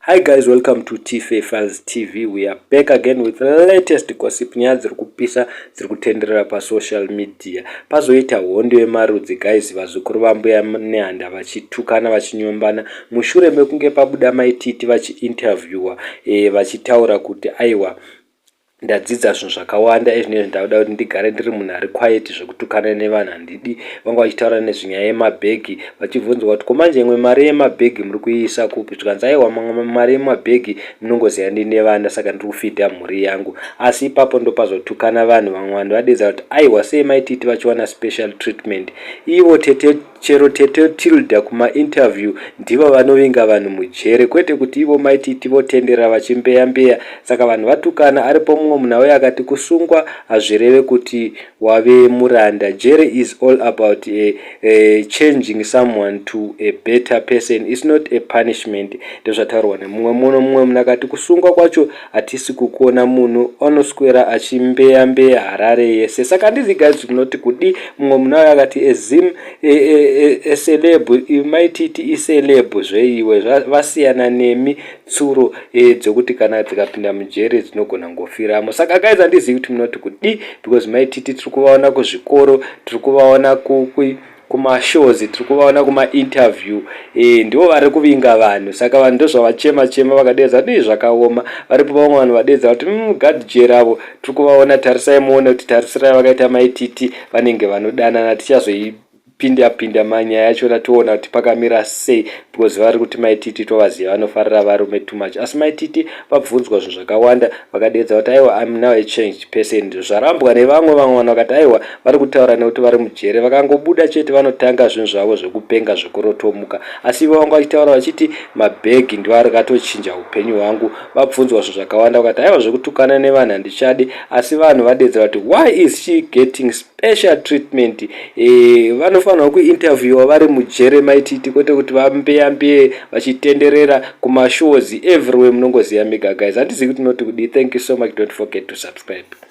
Hi guys, welcome to T-Files TV. We are back again with the latest gossip nyaya dziri kupisa dziri kutenderera pasocial media. Pazoita hondo yemarudzi guys, vazukuru vambuya nehanda vachitukana vachinyombana mushure mekunge pabuda Mai Titi vachiinterviewa vachitaura kuti aiwa ndadzidza zvinhu zvakawanda ezvinezvi ndauda kuti ndigare ndiri munhu ari quiet zvekutukana nevanhu handidi. Vanga vachitaura nezvenyaya yemabhegi vachibvunzwa kuti komanje imwe mari yemabhegi muri kuiisa kupi, zvikanzi aiwa mari yemabhegi munongoziva ndini nevana saka ndiri kufidha mhuri yangu. Asi ipapo ndopazotukana vanhu, vamwe vanhu vadedza kuti aiwa sei Mai Titi vachiwana special treatment. Ivo chero tete Tilda kumainterview ndivo vanovinga vanhu mujere, kwete kuti ivo Mai Titi votendera vachimbeya. Saka vanhu vatukana. Aripo mumwe munhu auya akati kusungwa hazvireve kuti wave muranda. Jeri is all about changing someone to a better person. It's not a punishment. Ndozvataurwa nemumwe munhu akati kusungwa kwacho hatisi kukuona munhu anoswera achimbeya harare yese. Saka ndizi guys kunoti kudi mumwe munhu auya akati celeb Mai Titi iceleb zveiwe vasiyana nemi tsuro dzokuti kana dzikapinda mujere dzinogona ngofiramo. Saka guys handizivi kuti munoti kudi, because Mai Titi tiri kuvaona kuzvikoro, tiri kuvaona kumashows, tiri kuvaona kumainterview, ndivo vari kuvinga vanhu. Saka vanhu ndozvavachema vakadedza kuti zvakaoma. Varipo vamwe vanhu vadedza kuti gadhi avo tiri kuvaona, tarisai muone kuti tarisai vakaita Mai Titi vanenge vanodanana. Tichazoipinda manyaya yacho toona kuti pakamira sei, because vari kuti Mai Titi tovaziva vanofarira varume too much. Asi Mai Titi vabvunzwa zvinhu zvakawanda vakadedza kuti aiwa I'm now a changed person. Zvarambwa nevamwe vanhu vakati aiwa vari kutaura nekuti vari mujere, vakangobuda chete vanotanga zvinhu zvavo zvekupenga zvekurotomuka. Asi ivo vanga vachitaura vachiti mabhegi ndiwo akatochinja upenyu hwangu. Vabvunzwa zvinhu zvakawanda vakati aiwa zvekutukana nevanhu handichadi. Asi vanhu vadedza kuti why is she getting special treatment? Vanofanirwa kuinterviewa vari mujere Mai Titi, kwete kuti vambeya vachitenderera kumashows everywhere munongoziva mega guys. Handizivi kuti noti kudi. Thank you so much. Don't forget to subscribe.